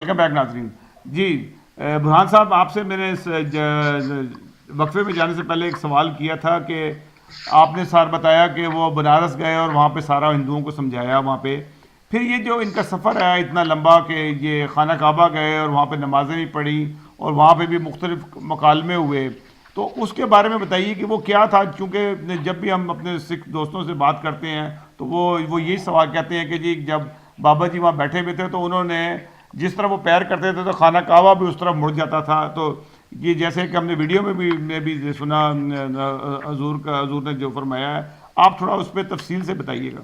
Welcome back ناظرین. جی برہان صاحب، آپ سے میں نے اس وقفے میں جانے سے پہلے ایک سوال کیا تھا کہ آپ نے سار بتایا کہ وہ بنارس گئے اور وہاں پہ سارا ہندوؤں کو سمجھایا وہاں پہ. پھر یہ جو ان کا سفر ہے اتنا لمبا کہ یہ خانہ کعبہ گئے اور وہاں پہ نمازیں بھی پڑھی اور وہاں پہ بھی مختلف مکالمے ہوئے، تو اس کے بارے میں بتائیے کہ وہ کیا تھا. چونکہ جب بھی ہم اپنے سکھ دوستوں سے بات کرتے ہیں تو وہ یہی سوال کہتے ہیں کہ جی جب بابا جی وہاں بیٹھے ہوئے تھے تو انہوں نے جس طرح وہ پیر کرتے تھے تو خانہ کعبہ بھی اس طرف مڑ جاتا تھا. تو یہ جیسے کہ ہم نے ویڈیو میں بھی سنا حضور نے جو فرمایا ہے، آپ تھوڑا اس پہ تفصیل سے بتائیے گا.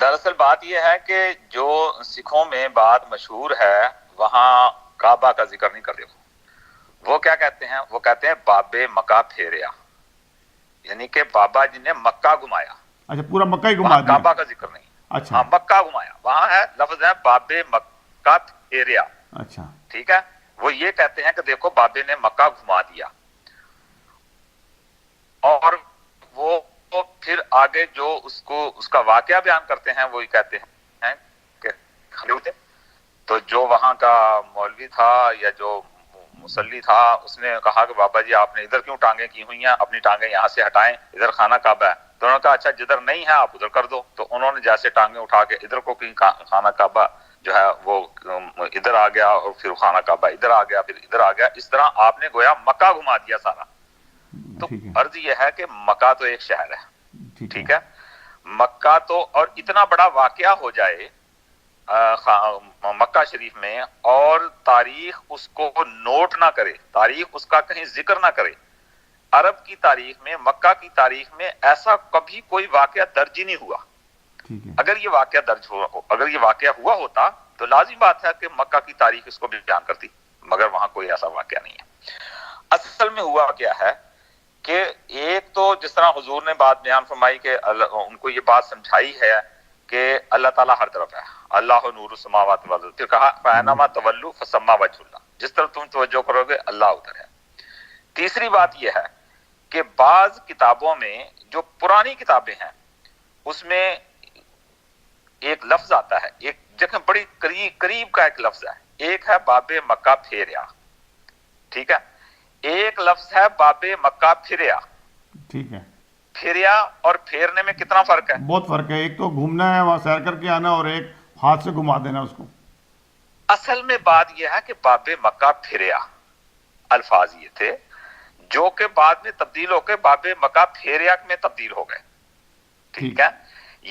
دراصل بات یہ ہے کہ جو سکھوں میں بات مشہور ہے وہاں کعبہ کا ذکر نہیں کرتے. وہ کیا کہتے ہیں؟ وہ کہتے ہیں بابے مکہ پھیریا، یعنی کہ بابا جی نے مکہ گھمایا. اچھا، پورا مکہ ہی وہاں گھما دیا. کعبہ کا ذکر نہیں. اچھا ہاں، مکہ گھمایا. وہاں ہے لفظ ہے بابے مکہ پھیریا. اچھا ٹھیک ہے. وہ یہ کہتے ہیں کہ دیکھو بابے نے مکہ گھما دیا. اور وہ پھر آگے جو اس کا واقعہ بیان کرتے ہیں وہ یہ کہتے ہیں کہ تو جو وہاں کا مولوی تھا یا جو مسلی تھا اس نے کہا کہ بابا جی آپ نے ادھر کیوں ٹانگیں کی ہوئی ہیں، اپنی ٹانگیں یہاں سے ہٹائیں، ادھر خانہ کعبہ ہے. تو انہوں نے کہا اچھا جدھر نہیں ہے آپ ادھر کر دو. تو انہوں نے جیسے ٹانگیں اٹھا کے ادھر کو کی، خانہ کعبہ جو ہے وہ ادھر آ گیا اور پھر خانہ کعبہ ادھر آ گیا، پھر ادھر آ گیا. اس طرح آپ نے گویا مکہ گھما دیا سارا. تو ٹھیک ہے. عرض یہ ہے کہ مکہ تو ایک شہر ہے. ٹھیک ہے. ٹھیک ہے. مکہ تو اور اتنا بڑا واقعہ ہو جائے مکہ شریف میں اور تاریخ اس کو نوٹ نہ کرے، تاریخ اس کا کہیں ذکر نہ کرے. عرب کی تاریخ میں، مکہ کی تاریخ میں ایسا کبھی کوئی واقعہ درج ہی نہیں ہوا. ٹھیک ہے. اگر یہ واقعہ اگر یہ واقعہ ہوا ہوتا تو لازم بات ہے کہ مکہ کی تاریخ اس کو بھی بیان کرتی، مگر وہاں کوئی ایسا واقعہ نہیں ہے. اصل میں ہوا کیا ہے کہ ایک تو جس طرح حضور نے بات بیان فرمائی کہ ان کو یہ بات سمجھائی ہے کہ اللہ تعالیٰ ہر طرف ہے، اللہ نور السماوات والارض. پھر کہا فَأَيْنَمَا تَوَلُّوا فَثَمَّ وَجْهُ اللَّهِ، جس طرف تم توجہ کرو گے اللہ ادھر ہے. تیسری بات یہ ہے کہ بعض کتابوں میں جو پرانی کتابیں ہیں اس میں ایک لفظ آتا ہے، ایک جگہ بڑی قریب کا ایک لفظ ہے. ایک ہے باب مکہ پھیریا، ٹھیک ہے. ایک لفظ ہے باب مکہ پھریا. ٹھیک ہے. پھریا اور پھیرنے میں کتنا فرق ہے؟ بہت فرق ہے. ایک تو گھومنا ہے وہاں سیر کر کے آنا، اور ایک ہاتھ سے گھما دینا اس کو. اصل میں بات یہ ہے کہ باب مکہ پھریا الفاظ یہ تھے جو کہ بعد میں تبدیل ہو کے باب مکہ پھیریا میں تبدیل ہو گئے. ٹھیک ہے.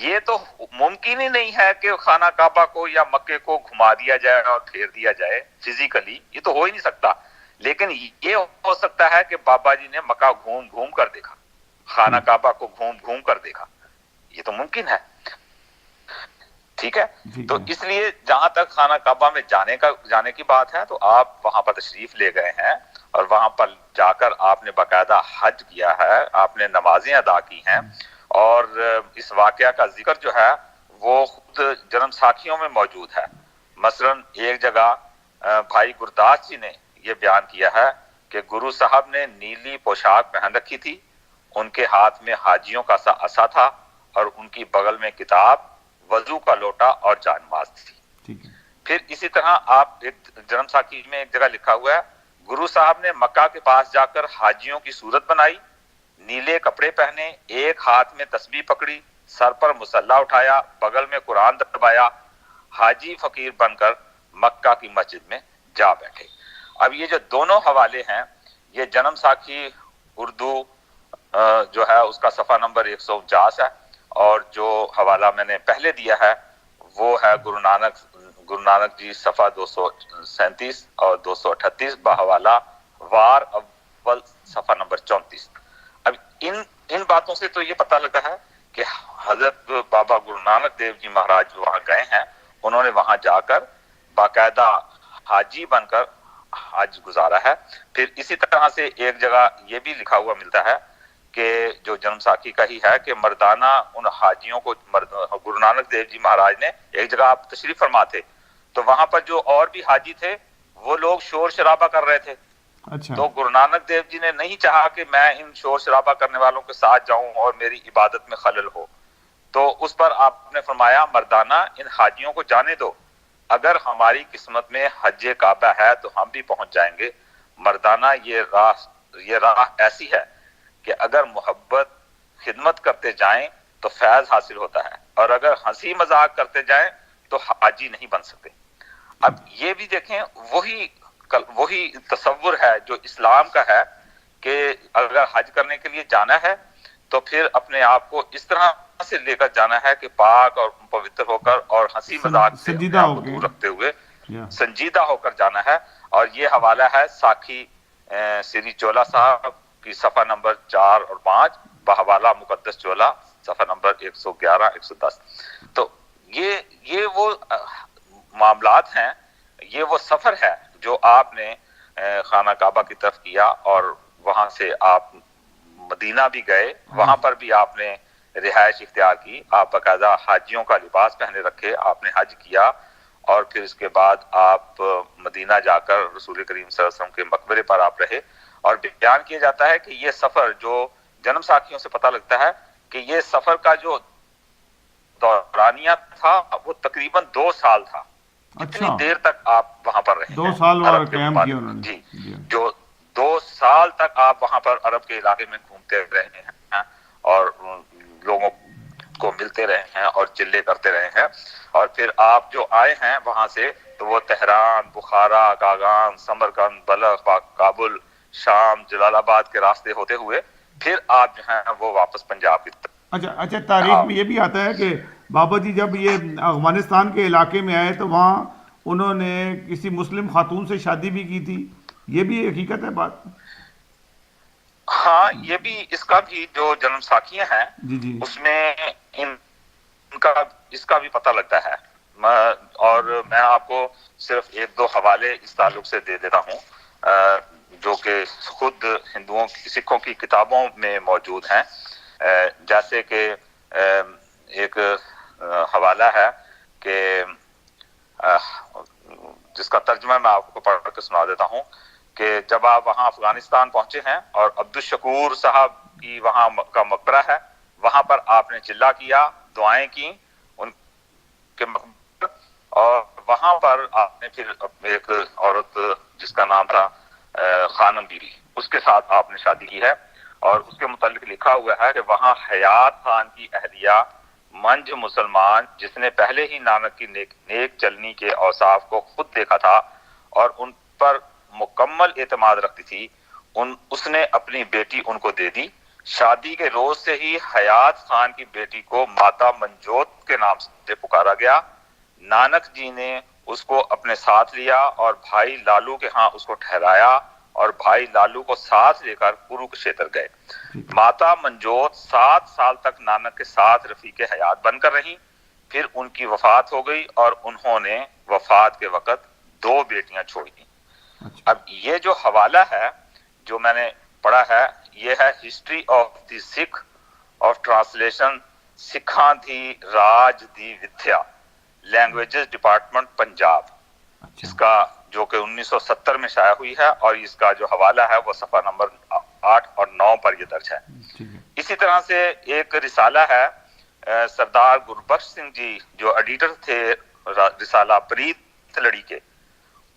یہ تو ممکن ہی نہیں ہے کہ خانہ کعبہ کو یا مکے کو گھما دیا جائے اور پھیر دیا جائے فزیکلی، یہ تو ہو ہی نہیں سکتا. لیکن یہ ہو سکتا ہے کہ بابا جی نے مکہ گھوم گھوم کر دیکھا، خانہ کعبہ کو گھوم گھوم کر دیکھا، یہ تو ممکن ہے. ٹھیک ہے. تو اس لیے جہاں تک خانہ کعبہ میں جانے کی بات ہے تو آپ وہاں پر تشریف لے گئے ہیں اور وہاں پر جا کر آپ نے باقاعدہ حج کیا ہے، آپ نے نمازیں ادا کی ہیں. اور اس واقعہ کا ذکر جو ہے وہ خود جنم ساکھیوں میں موجود ہے. مثلا ایک جگہ بھائی گرداس جی نے یہ بیان کیا ہے کہ گرو صاحب نے نیلی پوشاک پہن رکھی تھی، ان کے ہاتھ میں حاجیوں کا سا عصا تھا اور ان کی بغل میں کتاب، وضو کا لوٹا اور جانماز تھی. پھر اسی طرح آپ ایک جنم ساکھی میں ایک جگہ لکھا ہوا ہے گرو صاحب نے مکہ کے پاس جا کر حاجیوں کی صورت بنائی، نیلے کپڑے پہنے، ایک ہاتھ میں تسبیح پکڑی، سر پر مصلا اٹھایا، بغل میں قرآن دبایا، حاجی فقیر بن کر مکہ کی مسجد میں جا بیٹھے. اب یہ جو دونوں حوالے ہیں یہ جنم ساکھی اردو جو ہے اس کا صفحہ نمبر 149 ہے، اور جو حوالہ میں نے پہلے دیا ہے وہ ہے گرو نانک جی صفحہ 237 اور 238 بحوالہ وار اول صفحہ نمبر 34. اب ان باتوں سے تو یہ پتہ لگتا ہے کہ حضرت بابا گرو نانک دیو جی مہاراج وہاں گئے ہیں، انہوں نے وہاں جا کر باقاعدہ حاجی بن کر حج گزارا ہے. پھر اسی طرح سے ایک جگہ یہ بھی لکھا ہوا ملتا ہے کہ جو جنم ساکھی کا ہی ہے کہ مردانہ ان حاجیوں کو گرو نانک دیو جی مہاراج نے ایک جگہ آپ تشریف فرما تھے تو وہاں پر جو اور بھی حاجی تھے وہ لوگ شور شرابہ کر رہے تھے. تو گرو نانک دیو جی نے نہیں چاہا کہ میں ان شور شرابہ کرنے والوں کے ساتھ جاؤں اور میری عبادت میں خلل ہو، تو اس پر آپ نے فرمایا مردانہ ان حاجیوں کو جانے دو، اگر ہماری قسمت میں حج کعبہ ہے تو ہم بھی پہنچ جائیں گے. مردانہ یہ راہ ایسی ہے کہ اگر محبت خدمت کرتے جائیں تو فیض حاصل ہوتا ہے، اور اگر ہنسی مذاق کرتے جائیں تو حاجی نہیں بن سکتے. اب یہ بھی دیکھیں وہی تصور ہے جو اسلام کا ہے کہ اگر حج کرنے کے لیے جانا ہے تو پھر اپنے آپ کو اس طرح سے لے کر جانا ہے کہ پاک اور پوتر ہو کر اور ہنسی مذاق سے اپنے سنجیدہ آپ ہو کو کے. دور رکھتے ہوئے سنجیدہ ہو کر جانا ہے. اور یہ حوالہ ہے ساکھی سری چولہ صاحب کی صفحہ نمبر 4 اور 5 بحوالہ مقدس چولہ صفحہ نمبر 111 110. تو یہ وہ معاملات ہیں، یہ وہ سفر ہے جو آپ نے خانہ کعبہ کی طرف کیا، اور وہاں سے آپ مدینہ بھی گئے، وہاں پر بھی آپ نے رہائش اختیار کی، آپ باقاعدہ حاجیوں کا لباس پہنے رکھے، آپ نے حج کیا، اور پھر اس کے بعد آپ مدینہ جا کر رسول کریم صلی اللہ علیہ وسلم کے مقبرے پر آپ رہے. اور بیان کیا جاتا ہے کہ یہ سفر جو جنم ساکھیوں سے پتہ لگتا ہے کہ یہ سفر کا جو دورانیہ تھا وہ تقریباً 2 سال تھا. اتنی دیر تک آپ وہاں پر رہے 2 ہیں سال وہاں عرب کے قیام کیا انہوں جی نے. جو 2 سال تک آپ وہاں پر عرب کے علاقے میں گھومتے رہے ہیں اور لوگوں کو ملتے رہے ہیں اور چلے کرتے رہے ہیں. اور پھر آپ جو آئے ہیں وہاں سے تو وہ تہران، بخارا، کاغان، سمرقند، بلخ، کابل، شام، جلال آباد کے راستے ہوتے ہوئے پھر آپ جو ہیں وہ واپس پنجاب کی طرف. اچھا تاریخ میں یہ بھی آتا ہے کہ بابا جی جب یہ افغانستان کے علاقے میں آئے تو وہاں انہوں نے کسی مسلم خاتون سے شادی بھی کی تھی، یہ بھی حقیقت ہے بات؟ ہاں، یہ بھی اس کا بھی جو جنم ساکھیاں ہیں جی اس میں اس کا بھی پتہ لگتا ہے. اور میں آپ کو صرف 1-2 حوالے اس تعلق سے دے دیتا ہوں جو کہ خود ہندوؤں سکھوں کی کتابوں میں موجود ہیں. جیسے کہ ایک حوالہ ہے کہ جس کا ترجمہ میں آپ کو پڑھ کے سنا دیتا ہوں کہ جب آپ وہاں افغانستان پہنچے ہیں اور عبدالشکور صاحب کی وہاں کا مقبرہ ہے، وہاں پر آپ نے چلا کیا، دعائیں کی ان کے مقبرہ، اور وہاں پر آپ نے پھر ایک عورت جس کا نام تھا خانم بی بی، اس کے ساتھ آپ نے شادی کی ہے. اور اس کے متعلق لکھا ہوا ہے کہ وہاں حیات خان کی اہلیہ منج مسلمان جس نے پہلے ہی نانک کی نیک چلنی کے اوصاف کو خود دیکھا تھا اور ان پر مکمل اعتماد رکھتی تھی، اس نے اپنی بیٹی ان کو دے دی. شادی کے روز سے ہی حیات خان کی بیٹی کو ماتا منجوت کے نام سے پکارا گیا. نانک جی نے اس کو اپنے ساتھ لیا اور بھائی لالو کے ہاں اس کو ٹھہرایا اور بھائی لالو کو ساتھ لے کر کورو کشیتر گئے. ماتا منجوت 7 سال تک نانک کے ساتھ رفیق حیات بن کر رہی، پھر ان کی وفات ہو گئی اور انہوں نے وفات کے وقت 2 بیٹیاں چھوڑ دیں. اب یہ جو حوالہ ہے جو میں نے پڑھا ہے یہ ہے history of the Sikh of translation سکھاں دی راج دی ودیا لینگویجز ڈپارٹمنٹ پنجاب، اس کا جو کہ 1970 میں شائع ہوئی ہے، اور اس کا جو حوالہ ہے وہ صفحہ نمبر 8 اور 9 پر یہ درج ہے. اسی طرح سے ایک رسالہ ہے سردار گربخش سنگھ جی جو ایڈیٹر تھے رسالہ پریت لڑی کے،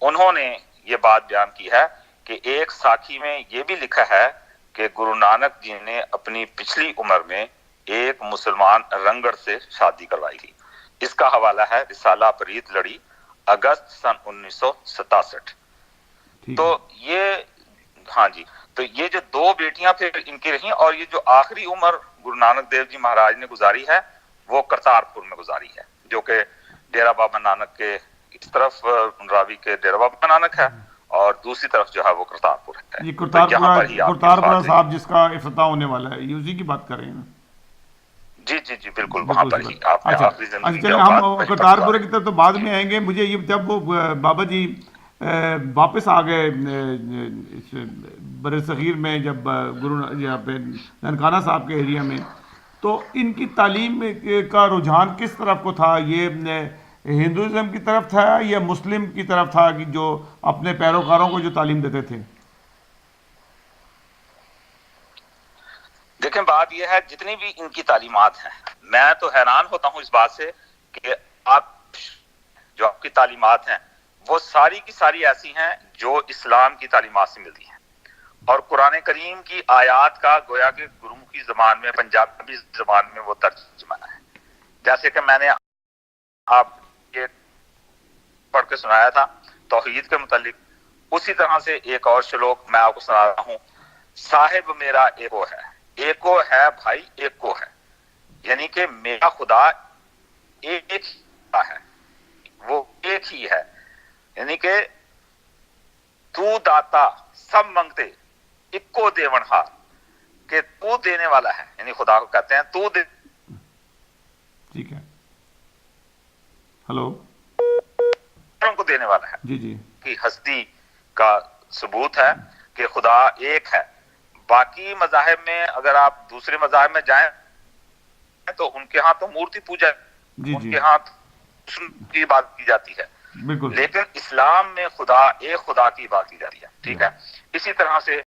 انہوں نے یہ بات بیان کی ہے کہ ایک ساکھی میں یہ بھی لکھا ہے کہ گرو نانک جی نے اپنی پچھلی عمر میں ایک مسلمان رنگڑ سے شادی کروائی تھی. اس کا حوالہ ہے رسالہ پریت لڑی اگست سن 1967. تو یہ ہاں جی، تو یہ جو 2 بیٹیاں پھر ان کی رہیں، اور یہ جو آخری عمر گرو نانک دیو جی مہاراج نے گزاری ہے وہ کرتارپور میں گزاری ہے، جو کہ ڈیرہ بابا نانک کے اس طرف راوی کے ڈیرہ بابا نانک ہے اور دوسری طرف جو ہے وہ کرتارپور ہے. یہ تو یہاں پر ہی آپ کرتارپورہ صاحب جس کا افتتاح ہونے والا ہے، یہ اسی کی بات کر رہے ہیں؟ جی بالکل وہاں پر ہی آپ نے آخری زندگی چلیں ہم کرتارپورہ کی طرف تو بعد میں آئیں گے. مجھے یہ جب وہ بابا جی واپس آ گئے بر صغیر میں، جب گرو یہاں پہ ننکانہ صاحب کے ایریا میں، تو ان کی تعلیم کا رجحان کس طرف کو تھا؟ یہ ہندوازم کی طرف تھا یا مسلم کی طرف تھا کہ جو اپنے پیروکاروں کو جو تعلیم دیتے تھے؟ دیکھیں بات یہ ہے جتنی بھی ان کی تعلیمات ہیں، میں تو حیران ہوتا ہوں اس بات سے کہ آپ جو آپ کی تعلیمات ہیں وہ ساری کی ساری ایسی ہیں جو اسلام کی تعلیمات سے ملتی ہیں، اور قرآن کریم کی آیات کا گویا کہ گرمکھی زبان میں، پنجابی زبان میں وہ ترجمہ ہے. جیسے کہ میں نے آپ کے پڑھ کے سنایا تھا توحید کے متعلق، اسی طرح سے ایک اور شلوک میں آپ کو سنا رہا ہوں. صاحب میرا ایکو ہے، ایکو ہے بھائی، ایکو ہے، یعنی کہ میرا خدا ایک ہی ہے، وہ ایک ہی ہے، یعنی کہ تو داتا سب منگتے اکو دیون ہار، کہ تو دینے والا ہے، یعنی خدا کو کہتے ہیں تو دے. ٹھیک ہے. ہلو کو دینے والا ہے. جی جی کی ہستی کا ثبوت ہے کہ خدا ایک ہے. باقی مذاہب میں اگر آپ دوسرے مذاہب میں جائیں تو ان کے ہاں تو مورتی پوجا، جی ان جی کے ہاں کی بات کی جاتی ہے، بالکل. لیکن اسلام میں خدا ایک خدا کی بات کی جاتی ہے. ٹھیک ہے. اسی طرح سے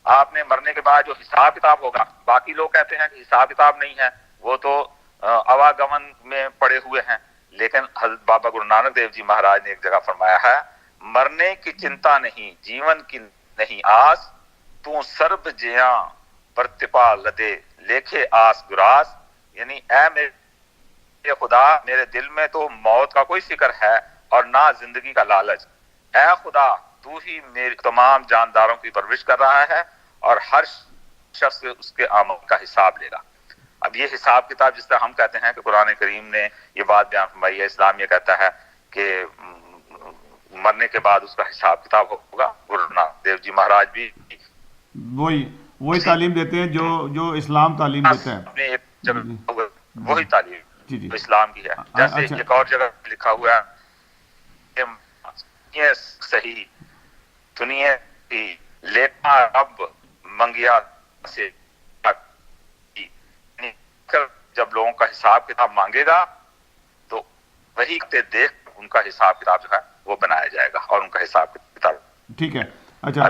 آپ نے مرنے کے بعد جو حساب کتاب ہوگا، باقی لوگ کہتے ہیں کہ حساب کتاب نہیں ہے، وہ تو اواگمن میں پڑے ہوئے ہیں، لیکن حضرت بابا گرو نانک دیو جی مہاراج نے ایک جگہ فرمایا ہے، مرنے کی چنتا نہیں، جیون کی نہیں آس، تو سرب جیاں پرتپا لدے لیکھے آس گراس، یعنی اے میرے خدا، میرے دل میں تو موت کا کوئی فکر ہے اور نہ زندگی کا لالچ. اے خدا، تو ہی میرے تمام جانداروں کی پرورش کر رہا ہے اور ہر شخص اس کے اعمال کا حساب لے گا. اب یہ حساب کتاب جس طرح ہم کہتے ہیں کہ قرآن کریم نے یہ بات بیان فرمائی ہے، اسلام یہ کہتا ہے کہ مرنے کے بعد اس کا حساب کتاب ہوگا. گرو نانک دیو جی مہاراج بھی وہی تعلیم دیتے ہیں جو اسلام تعلیم دیتا ہے. اپنے ایک جگہ جی وہی تعلیم جی جی. اسلام کی ہے. جیسے اچھا ایک اور جگہ لکھا ہوا ہے کہ صحیح دنیا کی لیکھا رب منگیا سے، جب لوگوں کا حساب کتاب مانگے گا تو وہی دیکھ ان کا حساب کتاب جو ہے وہ بنایا جائے گا اور ان کا حساب کتاب. ٹھیک ہے. اچھا